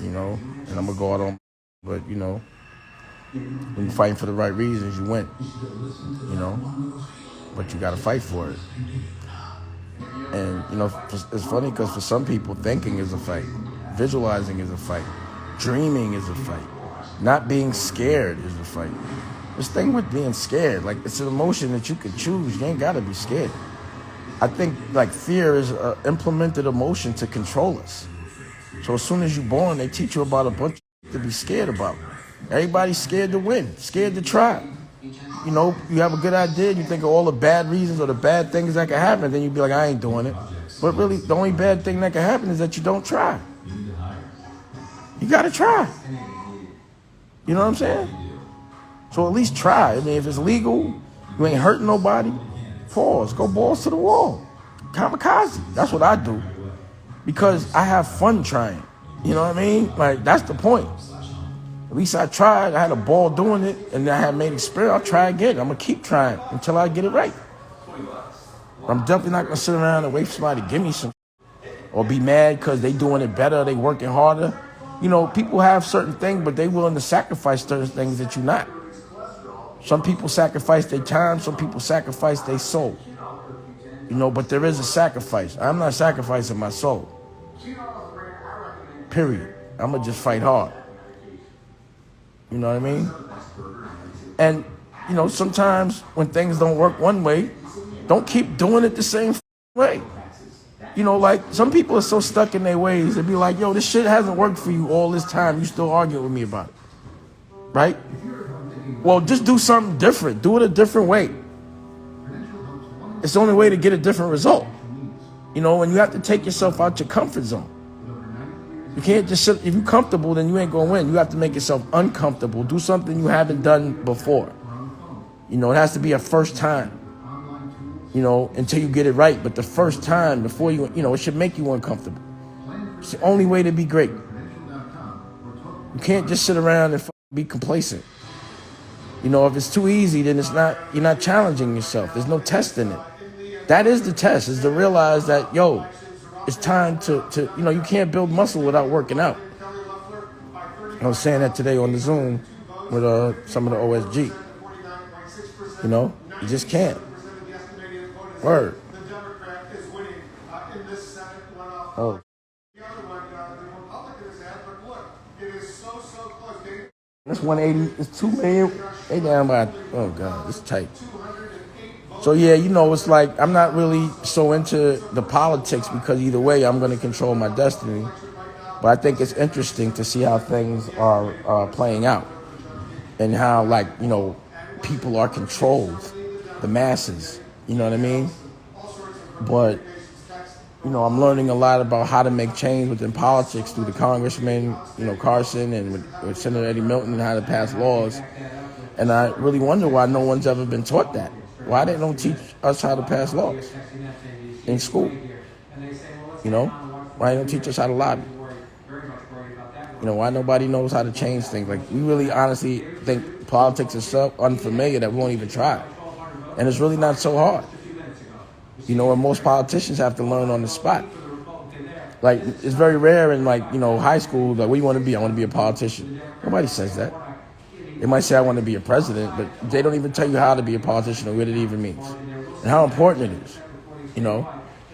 you know? And I'm going to go out on, but, you know, when you're fighting for the right reasons, you win, you know? But you got to fight for it. And, you know, it's funny because for some people, thinking is a fight. Visualizing is a fight. Dreaming is a fight. Not being scared is a fight. This thing with being scared, like, it's an emotion that you can choose. You ain't got to be scared. I think, like, fear is an implemented emotion to control us. So as soon as you're born, they teach you about a bunch of to be scared about. Everybody's scared to win, scared to try. You know, you have a good idea, you think of all the bad reasons or the bad things that can happen, then you'd be like, I ain't doing it. But really, the only bad thing that can happen is that you don't try. You got to try. You know what I'm saying? So at least try. I mean, if it's legal, you ain't hurting nobody, pause. Go balls to the wall. Kamikaze. That's what I do. Because I have fun trying. You know what I mean? Like, that's the point. At least I tried. I had a ball doing it, and I had made experience. I'll try again. I'm going to keep trying until I get it right. I'm definitely not going to sit around and wait for somebody to give me some or be mad because they doing it better, they working harder. You know, people have certain things, but they willing to sacrifice certain things that you're not. Some people sacrifice their time. Some people sacrifice their soul. You know, but there is a sacrifice. I'm not sacrificing my soul. Period. I'm going to just fight hard. You know what I mean? And, you know, sometimes when things don't work one way, don't keep doing it the same way. You know, like, some people are so stuck in their ways. They be like, yo, this shit hasn't worked for you all this time. You still arguing with me about it. Right? Well, just do something different. Do it a different way. It's the only way to get a different result. You know, and you have to take yourself out your comfort zone. You can't just sit, if you're comfortable, then you ain't going to win. You have to make yourself uncomfortable. Do something you haven't done before. You know, it has to be a first time. You know, until you get it right. But the first time, before you know, it should make you uncomfortable. It's the only way to be great. You can't just sit around and be complacent. You know, if it's too easy, then you're not challenging yourself. There's no test in it. That is the test, is to realize that, yo, it's time to you know, you can't build muscle without working out. I was saying that today on the Zoom with some of the OSG. You know, you just can't. Word. Oh. That's 180. It's 2 million. They down by, oh God, it's tight. So yeah, you know, it's like I'm not really so into the politics because either way I'm going to control my destiny. But I think it's interesting to see how things are playing out and how, like, you know, people are controlled, the masses. You know what I mean? But I'm learning a lot about how to make change within politics through the congressman, Carson, and with Senator Eddie Milton, and how to pass laws. And I really wonder why no one's ever been taught that. Why they don't teach us how to pass laws in school? Why they don't teach us how to lobby? Why nobody knows how to change things? Like, we really honestly think politics is so unfamiliar that we won't even try. And it's really not so hard. And most politicians have to learn on the spot. Like, it's very rare in, high school, like, what do you want to be? I want to be a politician. Nobody says that. They might say, I want to be a president, but they don't even tell you how to be a politician or what it even means and how important it is,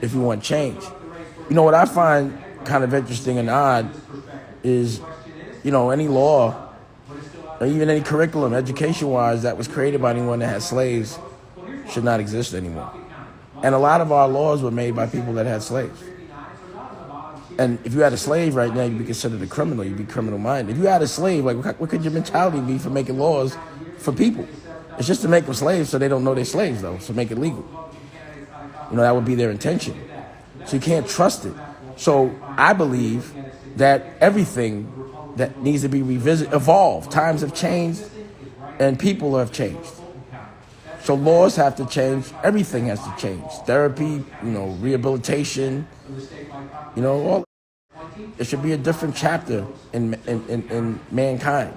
if you want change. What I find kind of interesting and odd is, any law or even any curriculum, education-wise, that was created by anyone that had slaves should not exist anymore. And a lot of our laws were made by people that had slaves. And if you had a slave right now, you'd be considered a criminal. You'd be criminal-minded. If you had a slave, what could your mentality be for making laws for people? It's just to make them slaves so they don't know they're slaves, though, so make it legal. That would be their intention. So you can't trust it. So I believe that everything that needs to be revisited, evolved. Times have changed, and people have changed. So laws have to change. Everything has to change. Therapy, rehabilitation, all. It should be a different chapter in mankind.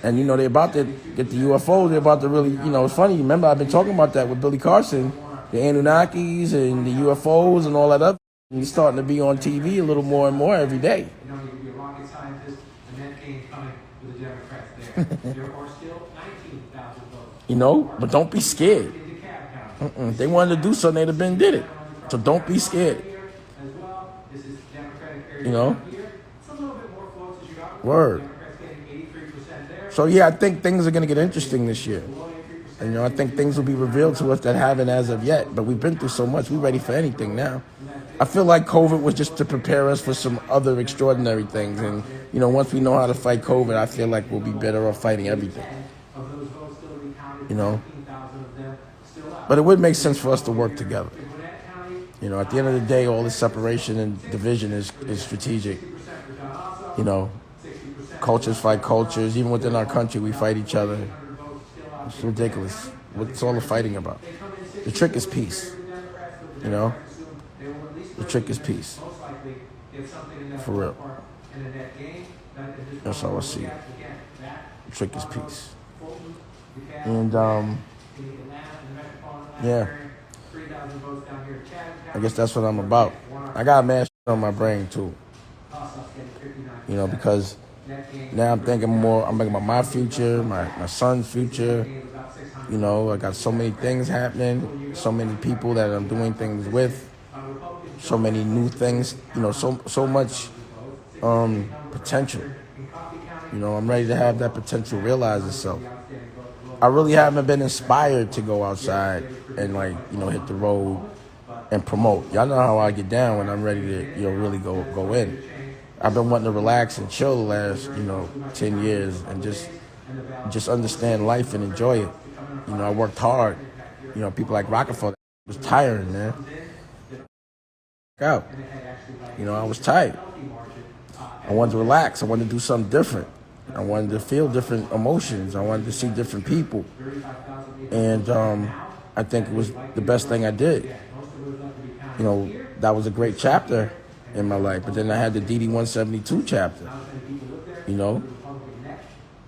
And, they're about to get the UFOs. They're about to really, it's funny. Remember, I've been talking about that with Billy Carson, the Anunnakis and the UFOs and all that other. And he's starting to be on TV a little more and more every day. But don't be scared. If they wanted to do something, they'd have been did it. So don't be scared. Word. So yeah, I think things are going to get interesting this year. And, I think things will be revealed to us that haven't as of yet. But we've been through so much. We're ready for anything now. I feel like COVID was just to prepare us for some other extraordinary things. And, once we know how to fight COVID, I feel like we'll be better off fighting everything. But it would make sense for us to work together. At the end of the day, all this separation and division is strategic. Cultures fight cultures. Even within our country, we fight each other. It's ridiculous. What's all the fighting about? The trick is peace. The trick is peace. For real. That's all I see. The trick is peace. And, yeah. I guess that's what I'm about. I got mad shit on my brain, too. Because now I'm thinking about my future, my son's future. I got so many things happening, so many people that I'm doing things with, so many new things, so much potential. I'm ready to have that potential realize itself. I really haven't been inspired to go outside and hit the road and promote. Y'all know how I get down when I'm ready to really go in. I've been wanting to relax and chill the last 10 years and just understand life and enjoy it. I worked hard. People like Rockefeller, it was tiring, man. Out. I was tired. I wanted to relax. I wanted to do something different. I wanted to feel different emotions. I wanted to see different people. And I think it was the best thing I did. That was a great chapter in my life. But then I had the DD 172 chapter,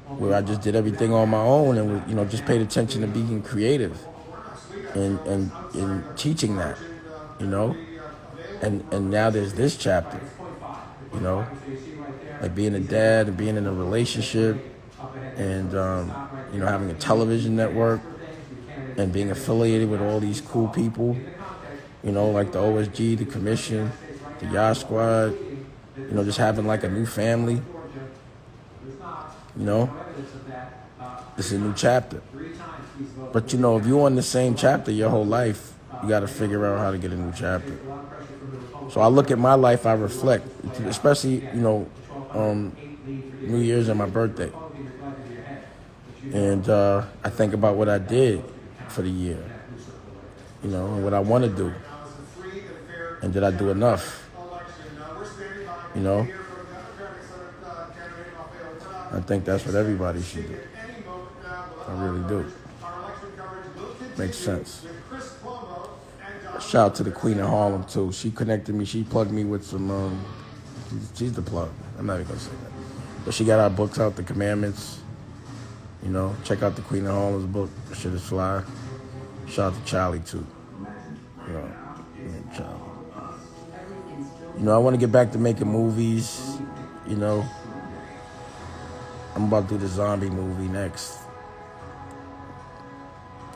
where I just did everything on my own and, just paid attention to being creative and teaching that, And now there's this chapter, like being a dad and being in a relationship and, having a television network and being affiliated with all these cool people, like the OSG, the Commission, the Yacht Squad, just having like a new family, This is a new chapter. But, if you're on the same chapter your whole life, you got to figure out how to get a new chapter. So I look at my life, I reflect, especially, New Year's and my birthday. And I think about what I did for the year, and what I want to do. And did I do enough? You know? I think that's what everybody should do. I really do. Makes sense. Shout out to the Queen of Harlem, too. She connected me. She plugged me with some, she's the plug. I'm not even going to say that. But she got our books out, The Commandments. You know, check out the Queen of Harlem's book. That shit is fly. Shout out to Charlie, too. You know, Charlie. You know, I want to get back to making movies. You know, I'm about to do the zombie movie next.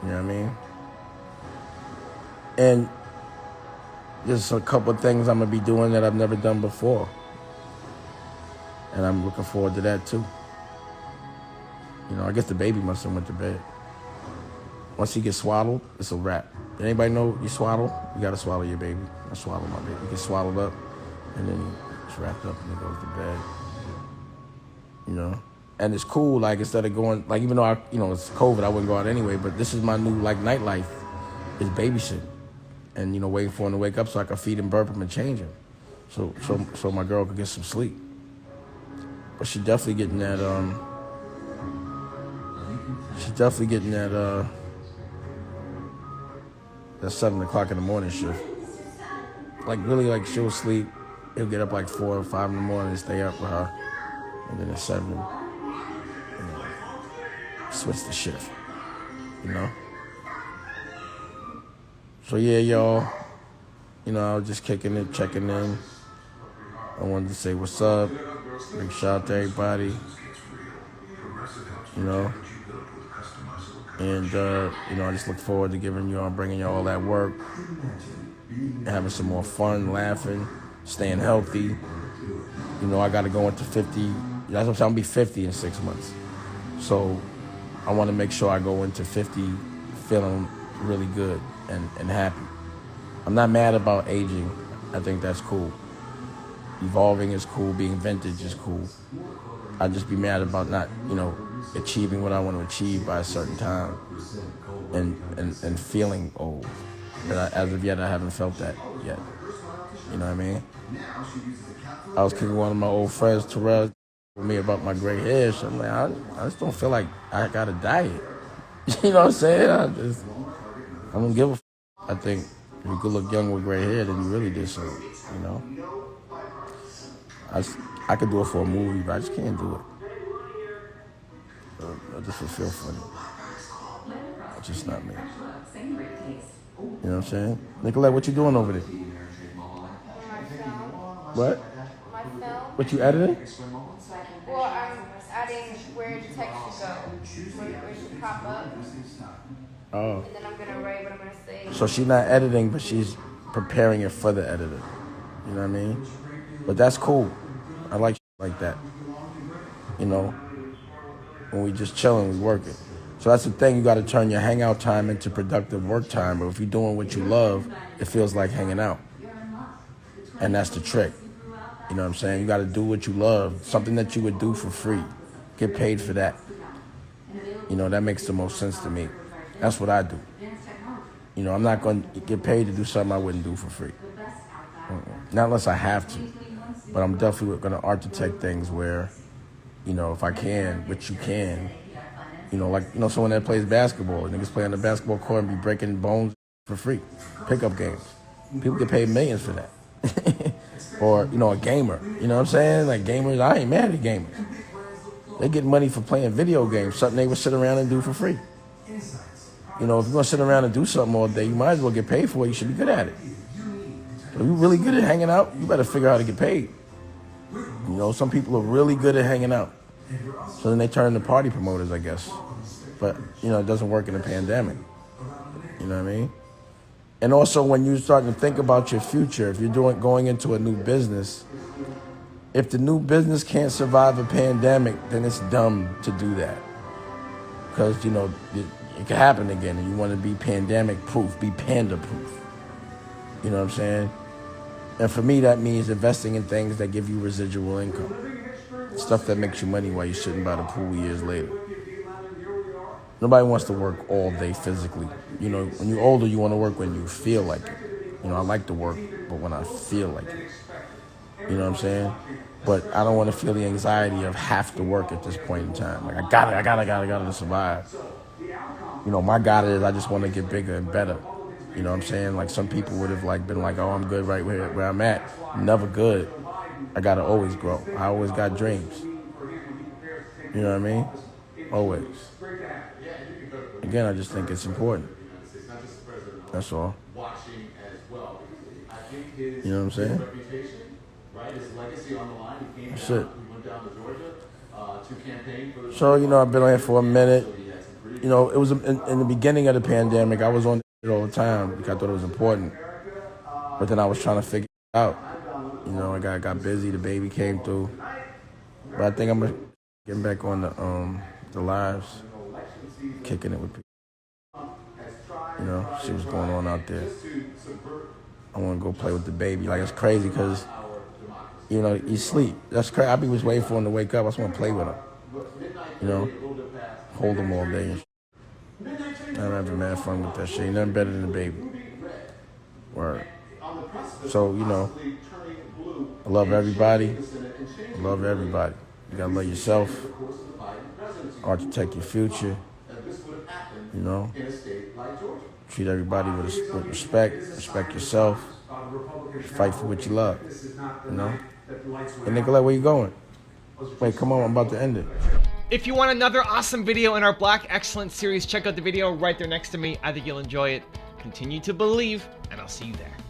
You know what I mean? And there's a couple of things I'm going to be doing that I've never done before. And I'm looking forward to that, too. You know, I guess the baby must have went to bed. Once he gets swaddled, it's a wrap. Anybody know you swaddle? You got to swallow your baby. I swallow my baby. He gets swaddled up, and then he's wrapped up, and he goes to bed. You know? And it's cool, like, instead of going, like, even though, it's COVID, I wouldn't go out anyway, but this is my new, like, nightlife, is babysitting. And, waiting for him to wake up so I can feed him, burp him, and change him. So my girl could get some sleep. But she's definitely getting that, that 7 o'clock in the morning shift. Like, really, like, she'll sleep. He'll get up like 4 or 5 in the morning and stay up with her. And then at 7, switch the shift, So, yeah, y'all, I was just kicking it, checking in. I wanted to say what's up. Big shout out to everybody, And, I just look forward to bringing you all that work, having some more fun, laughing, staying healthy. I got to go into 50. That's what I'm saying. I'll be 50 in 6 months. So I want to make sure I go into 50 feeling really good and happy. I'm not mad about aging. I think that's cool. Evolving is cool. Being vintage is cool. I'd just be mad about not, achieving what I want to achieve by a certain time and feeling old. But as of yet, I haven't felt that yet. You know what I mean? I was kicking one of my old friends, Terrell, with me about my gray hair. So I'm like, I just don't feel like I got to dye it. You know what I'm saying? I don't give a f***. I think if you could look young with gray hair, then you really did something, I could do it for a movie, but I just can't do it. I just would feel funny. It's just not me. You know what I'm saying? Nicolette, what you doing over there? What? My film. What you editing? Well, I'm adding where the text should go, where it should pop up. Oh. And then I'm gonna write what I'm gonna say. So she's not editing, but she's preparing it for the editor. You know what I mean? But that's cool. I like that. When we just chilling, we working. So that's the thing. You got to turn your hangout time into productive work time. But if you're doing what you love, it feels like hanging out. And that's the trick. You know what I'm saying? You got to do what you love. Something that you would do for free. Get paid for that. That makes the most sense to me. That's what I do. I'm not going to get paid to do something I wouldn't do for free. Not unless I have to. But I'm definitely going to architect things where, if I can, which you can, someone that plays basketball. Niggas play on the basketball court and be breaking bones for free. Pickup games. People get paid millions for that. Or, a gamer. You know what I'm saying? Like gamers, I ain't mad at gamers. They get money for playing video games, something they would sit around and do for free. If you're going to sit around and do something all day, you might as well get paid for it. You should be good at it. If you're really good at hanging out, you better figure out how to get paid. Some people are really good at hanging out. So then they turn into party promoters, I guess. But, it doesn't work in a pandemic. You know what I mean? And also when you start to think about your future, if you're going into a new business, if the new business can't survive a pandemic, then it's dumb to do that. Because, it can happen again and you want to be pandemic proof, be panda proof. You know what I'm saying? And for me, that means investing in things that give you residual income. Stuff that makes you money while you're sitting by the pool years later. Nobody wants to work all day physically. When you're older, you want to work when you feel like it. I like to work, but when I feel like it. You know what I'm saying? But I don't want to feel the anxiety of have to work at this point in time. Like I gotta to survive. You know, my God is I just want to get bigger and better. You know what I'm saying? Like some people would have like been like, oh, I'm good right where I'm at. Never good. I gotta always grow. I always got dreams. You know what I mean? Always. Again, I just think it's important. That's all. You know what I'm saying? That's it. So, you know, I've been on here for a minute. You know, it was in the beginning of the pandemic, I was on it all the time because I thought it was important. But then I was trying to figure it out. You know, I got busy, the baby came through. But I think I'm gonna get back on the lives, kicking it with people. You know, see what's going on out there. I want to go play with the baby. Like, it's crazy because, you know, you sleep. That's crazy. I be just waiting for him to wake up. I just want to play with him. You know, hold him all day. I'm having mad fun with that shit. Ain't nothing better than the baby. Word. So, you know, I love everybody. I love everybody. You gotta love yourself. Architect your future. You know, treat everybody with respect. Respect yourself. Fight for what you love. You know. And Nicolette, where you going? Wait, come on, I'm about to end it. If you want another awesome video in our Black Excellence series, check out the video right there next to me. I think you'll enjoy it. Continue to believe, and I'll see you there.